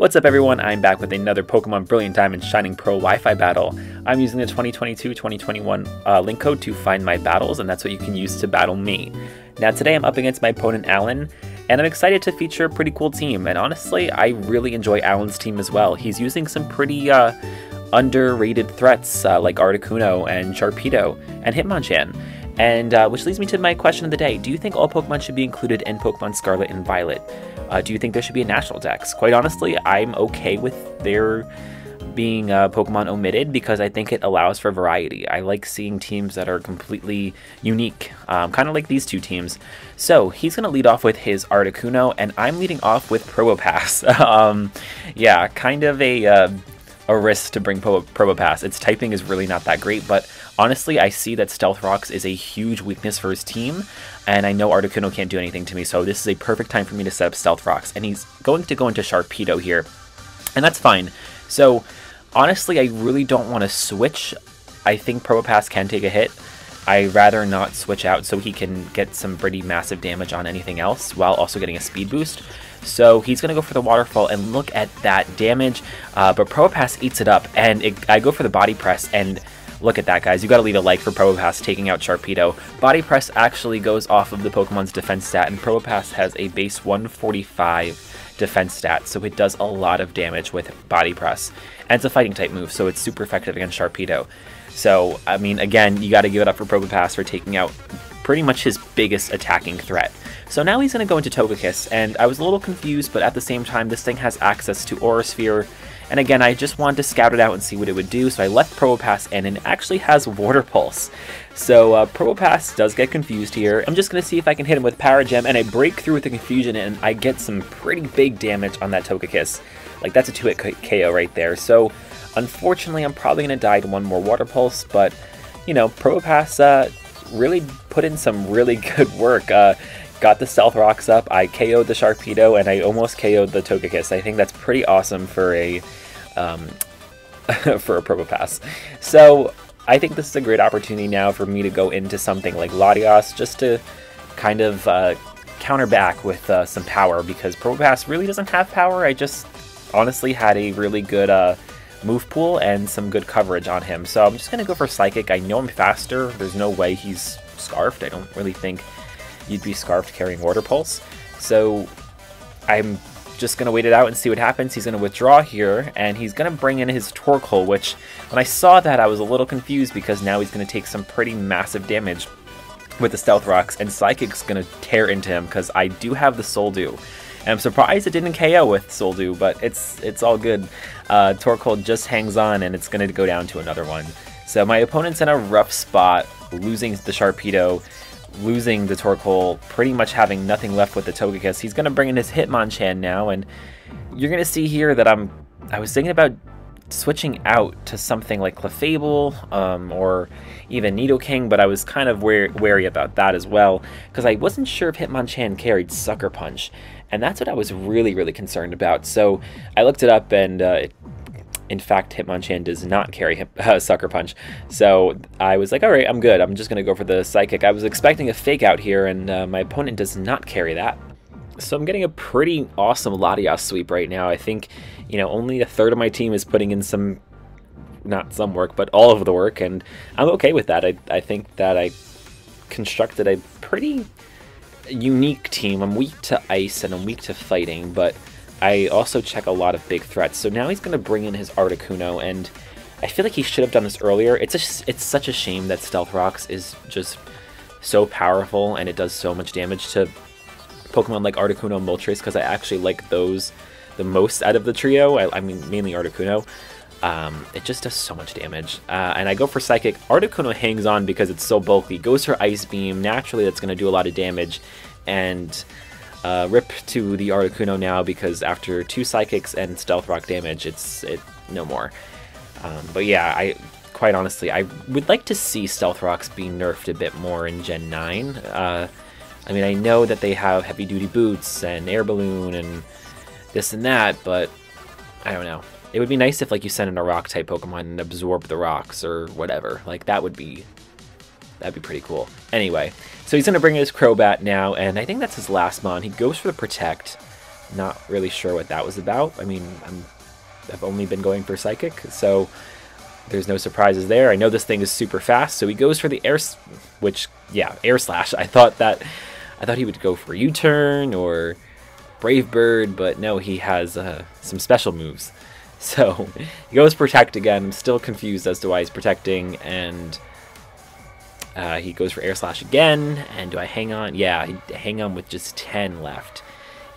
What's up everyone, I'm back with another Pokemon Brilliant Diamond Shining Pearl Wi-Fi battle. I'm using the 2022-2021 link code to find my battles, and that's what you can use to battle me. Now today I'm up against my opponent Alan, and I'm excited to feature a pretty cool team, and honestly I really enjoy Alan's team as well. He's using some pretty underrated threats like Articuno and Sharpedo and Hitmonchan. And which leads me to my question of the day. Do you think all Pokemon should be included in Pokemon Scarlet and Violet? Do you think there should be a national dex? Quite honestly, I'm okay with there being Pokemon omitted because I think it allows for variety. I like seeing teams that are completely unique, kind of like these two teams. So he's going to lead off with his Articuno, and I'm leading off with Probopass. Yeah, kind of a risk to bring Probopass. Its typing is really not that great, but honestly, I see that Stealth Rocks is a huge weakness for his team, and I know Articuno can't do anything to me, so this is a perfect time for me to set up Stealth Rocks, and he's going to go into Sharpedo here, and that's fine. So, honestly, I really don't want to switch. I think Probopass can take a hit. I'd rather not switch out so he can get some pretty massive damage on anything else while also getting a speed boost. So he's going to go for the Waterfall, and look at that damage, but Probopass eats it up, and I go for the Body Press, and look at that, guys. You got to leave a like for Probopass taking out Sharpedo. Body Press actually goes off of the Pokemon's defense stat, and Probopass has a base 145 defense stat, so it does a lot of damage with Body Press. And it's a fighting type move, so it's super effective against Sharpedo. So, I mean, again, you got to give it up for Probopass for taking out pretty much his biggest attacking threat. So now he's going to go into Togekiss, and I was a little confused, but at the same time, this thing has access to Aura Sphere. And again, I just wanted to scout it out and see what it would do, so I left Probopass in, and it actually has Water Pulse. So Probopass does get confused here. I'm just going to see if I can hit him with Power Gem, and I break through with the confusion, and I get some pretty big damage on that Togekiss. Like, that's a 2-hit KO right there. So, unfortunately, I'm probably going to die to one more Water Pulse, but, you know, Probopass really put in some really good work. Got the Stealth Rocks up, I KO'd the Sharpedo, and I almost KO'd the Togekiss. I think that's pretty awesome for a for a Probopass. So I think this is a great opportunity now for me to go into something like Latios, just to kind of counter back with some power, because Probopass really doesn't have power. I just honestly had a really good move pool and some good coverage on him. So I'm just going to go for Psychic. I know I'm faster. There's no way he's Scarfed. I don't really think you'd be Scarfed carrying Water Pulse. So I'm just going to wait it out and see what happens. He's going to withdraw here, and he's going to bring in his Torkoal, which when I saw that I was a little confused because now he's going to take some pretty massive damage with the Stealth Rocks, and Psychic's going to tear into him because I do have the Soldew. And I'm surprised it didn't KO with Soldew, but it's all good. Torkoal just hangs on, and it's going to go down to another one. So my opponent's in a rough spot, losing the Sharpedo, losing the Torkoal, pretty much having nothing left with the Togekiss. He's going to bring in his Hitmonchan now, and you're going to see here that I was thinking about switching out to something like Clefable or even Nidoking, but I was kind of wary about that as well, because I wasn't sure if Hitmonchan carried Sucker Punch, and that's what I was really concerned about. So I looked it up, and in fact, Hitmonchan does not carry Sucker Punch. So I was like, alright, I'm good. I'm just going to go for the Psychic. I was expecting a Fake Out here, and my opponent does not carry that. So I'm getting a pretty awesome Latios sweep right now. I think, you know, only a third of my team is putting in some, not some work, but all of the work, and I'm okay with that. I think that I constructed a pretty unique team. I'm weak to Ice, and I'm weak to Fighting, but I also check a lot of big threats. So now he's going to bring in his Articuno, and I feel like he should have done this earlier. It's such a shame that Stealth Rocks is just so powerful, and it does so much damage to Pokemon like Articuno and Moltres, because I actually like those the most out of the trio. I mean, mainly Articuno. It just does so much damage. And I go for Psychic. Articuno hangs on because it's so bulky. Goes for Ice Beam. Naturally, that's going to do a lot of damage. And rip to the Articuno now, because after 2 Psychics and Stealth Rock damage, it's no more. But yeah, quite honestly, I would like to see Stealth Rocks be nerfed a bit more in Gen 9. I mean, I know that they have Heavy Duty Boots and Air Balloon and this and that, but I don't know. It would be nice if, like, you sent in a Rock-type Pokemon and absorb the rocks or whatever. Like, that'd be pretty cool. Anyway, so he's going to bring in his Crobat now, and I think that's his last mon. He goes for the Protect. Not really sure what that was about. I mean, I've only been going for Psychic, so there's no surprises there. I know this thing is super fast, so he goes for the air, which, yeah, air slash. I thought he would go for U-turn or Brave Bird, but no, he has some special moves. So he goes protect again. I'm still confused as to why he's protecting, and he goes for air slash again. And do I hang on? Yeah, I hang on with just 10 left.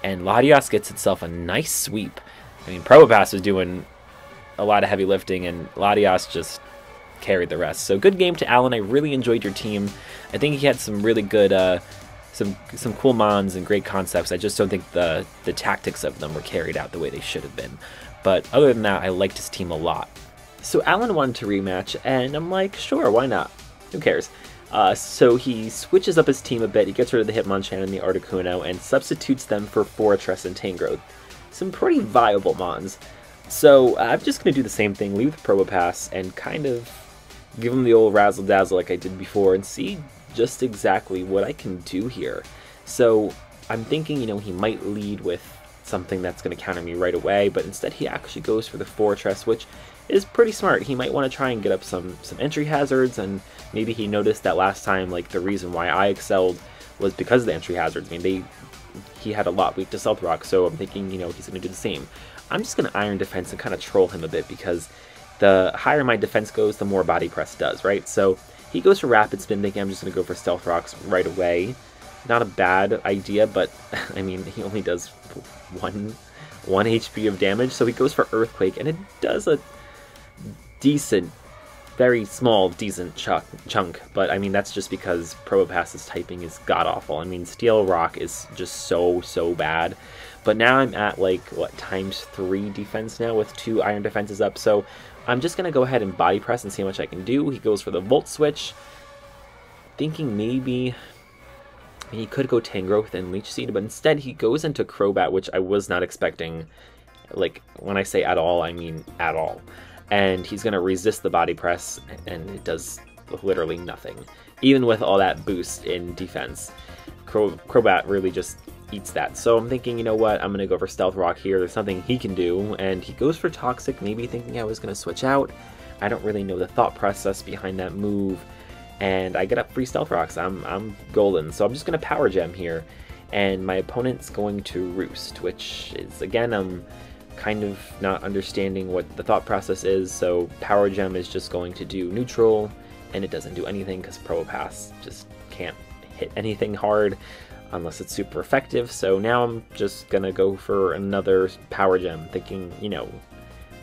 And Latios gets itself a nice sweep. I mean, Probopass was doing a lot of heavy lifting, and Latios just carried the rest. So good game to Alan. I really enjoyed your team. I think he had some really good, some cool mons and great concepts. I just don't think the tactics of them were carried out the way they should have been. But other than that, I liked his team a lot. So Alan wanted to rematch, and I'm like, sure, why not? Who cares? So he switches up his team a bit. He gets rid of the Hitmonchan and the Articuno and substitutes them for Fortress and Tangrowth. Some pretty viable mons. So I'm just going to do the same thing, leave the Probopass, and kind of give him the old razzle-dazzle like I did before and see just exactly what I can do here. So I'm thinking, you know, he might lead with something that's going to counter me right away, but instead he actually goes for the Fortress, which is pretty smart. He might want to try and get up some entry hazards, and maybe he noticed that last time, like, the reason why I excelled was because of the entry hazards. I mean, he had a lot weak to Stealth Rock, so I'm thinking, you know, he's going to do the same. I'm just going to Iron Defense and kind of troll him a bit, because the higher my defense goes, the more Body Press does, right? So he goes for Rapid Spin, thinking I'm just going to go for Stealth Rocks right away. Not a bad idea, but, I mean, he only does one HP of damage, so he goes for Earthquake, and it does a decent, very small, decent chunk, but I mean, that's just because Probopass's typing is god-awful. I mean, Steel Rock is just so bad, but now I'm at, like, what, ×3 defense now with 2 Iron Defenses up, so I'm just going to go ahead and Body Press and see how much I can do. He goes for the Volt Switch, thinking maybe he could go Tangrowth and Leech Seed, but instead he goes into Crobat, which I was not expecting. Like, when I say at all, I mean at all. And he's going to resist the Body Press, and it does literally nothing. Even with all that boost in defense, Crobat really just eats that. So I'm thinking, you know what, I'm going to go for Stealth Rock here. There's something he can do, and he goes for Toxic, maybe thinking I was going to switch out. I don't really know the thought process behind that move. And I get up 3 Stealth Rocks. I'm golden. So I'm just going to Power Gem here. And my opponent's going to Roost, which is, again, I'm kind of not understanding what the thought process is. So Power Gem is just going to do neutral, and it doesn't do anything because Probopass just can't hit anything hard unless it's super effective. So now I'm just going to go for another Power Gem, thinking, you know,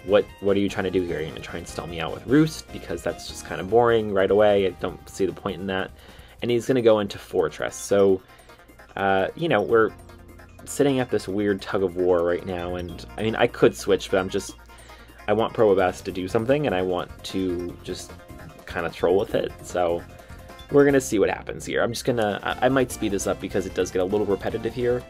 what are you trying to do here? You're going to try and stall me out with Roost, because that's just kind of boring right away. I don't see the point in that. And he's going to go into Fortress. So, you know, we're sitting at this weird tug of war right now. And, I mean, I could switch, but I want Probopass to do something, and I want to just kind of troll with it. So, we're going to see what happens here. I'm just going to, I might speed this up because it does get a little repetitive here.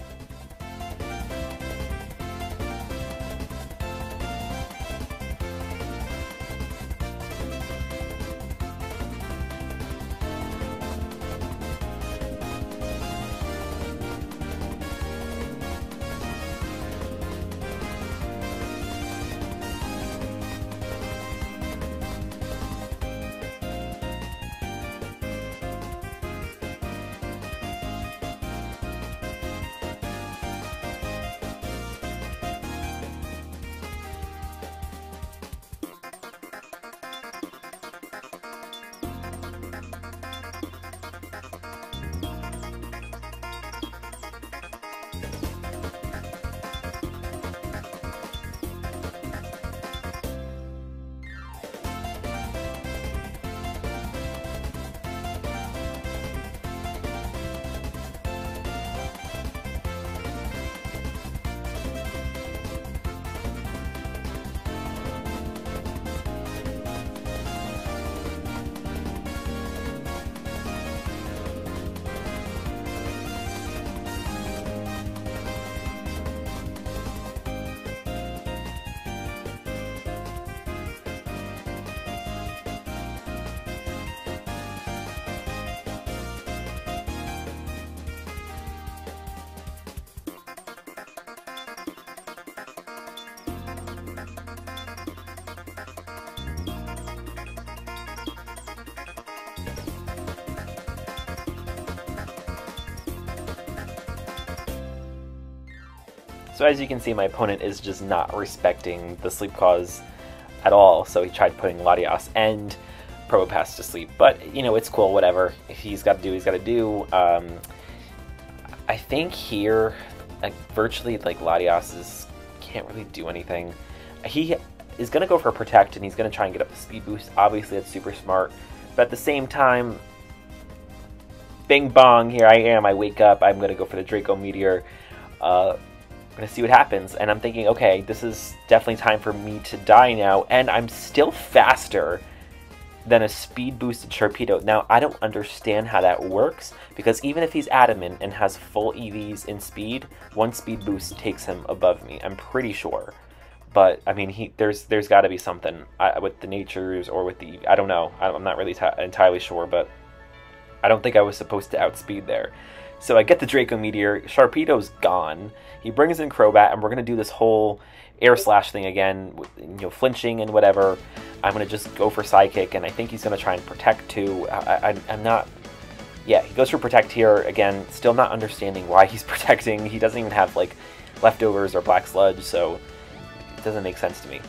So as you can see, my opponent is just not respecting the sleep cause at all, so he tried putting Latias and Probopass to sleep. But, you know, it's cool, whatever. If he's got to do, he's got to do. I think here, like, virtually, like, Latias can't really do anything. He is going to go for Protect, and he's going to try and get up the speed boost. Obviously, that's super smart. But at the same time, bing bong, here I am. I wake up. I'm going to go for the Draco Meteor. I'm going to see what happens. And I'm thinking, okay, this is definitely time for me to die now. And I'm still faster than a speed boosted Sharpedo. Now, I don't understand how that works, because even if he's adamant and has full EVs in speed, one speed boost takes him above me. I'm pretty sure. But, I mean, there's got to be something with the natures or with the... I don't know. I'm not really entirely sure, but I don't think I was supposed to outspeed there. So I get the Draco Meteor. Sharpedo's gone. He brings in Crobat, and we're going to do this whole Air Slash thing again, you know, flinching and whatever. I'm going to just go for Psychic, and I think he's going to try and Protect too. I'm not... Yeah, he goes for Protect here. Again, still not understanding why he's protecting. He doesn't even have, like, Leftovers or Black Sludge, so... doesn't make sense to me.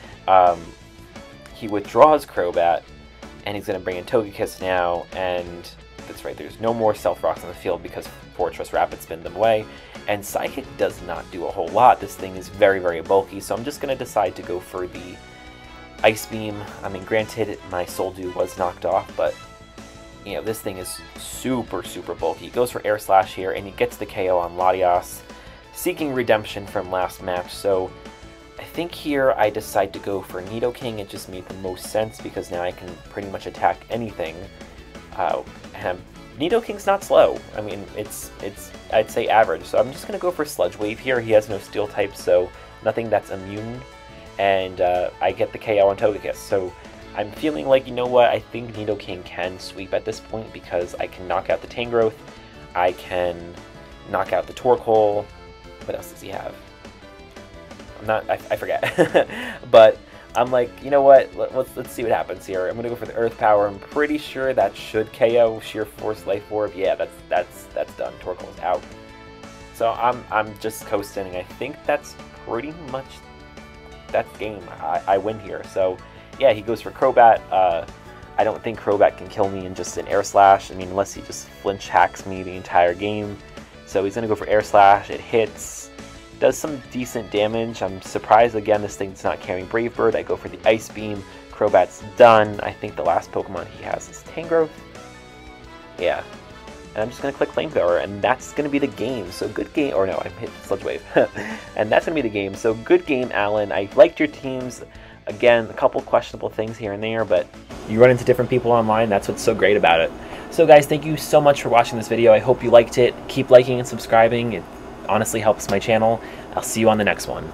He withdraws Crobat, and he's going to bring in Togekiss now, and that's right, there's no more Stealth Rocks on the field because Fortress Rapid spin them away, and Psychic does not do a whole lot. This thing is very, very bulky, so I'm just going to decide to go for the Ice Beam. I mean, granted, my Soul Dew was knocked off, but, you know, this thing is super, super bulky. He goes for Air Slash here, and he gets the KO on Latias, seeking redemption from last match, so... I think here I decide to go for Nidoking. It just made the most sense because now I can pretty much attack anything. And Nidoking's not slow. I mean, it's I'd say average. So I'm just going to go for Sludge Wave here. He has no Steel type, so nothing that's immune. And I get the KO on Togekiss. So I'm feeling like, you know what, I think Nidoking can sweep at this point because I can knock out the Tangrowth. I can knock out the Torkoal. What else does he have? I forget. But I'm like, you know what, let's see what happens here. I'm gonna go for the Earth Power. I'm pretty sure that should KO Sheer Force Life Orb. Yeah, that's done. Torkoal's out. So I'm just coasting, and I think that's pretty much that game. I win here. So yeah, he goes for Crobat. I don't think Crobat can kill me in just an Air Slash. I mean, unless he just flinch hacks me the entire game. So he's gonna go for Air Slash. It hits. Does some decent damage. I'm surprised again this thing's not carrying Brave Bird. I go for the Ice Beam. Crobat's done. I think the last Pokemon he has is Tangrowth. Yeah. And I'm just going to click Flamethrower, and that's going to be the game. So good game. Or no, I'm hit Sludge Wave. And that's going to be the game. So good game, Alan. I liked your teams. Again, a couple questionable things here and there, but you run into different people online. That's what's so great about it. So guys, thank you so much for watching this video. I hope you liked it. Keep liking and subscribing. It honestly helps my channel. I'll see you on the next one.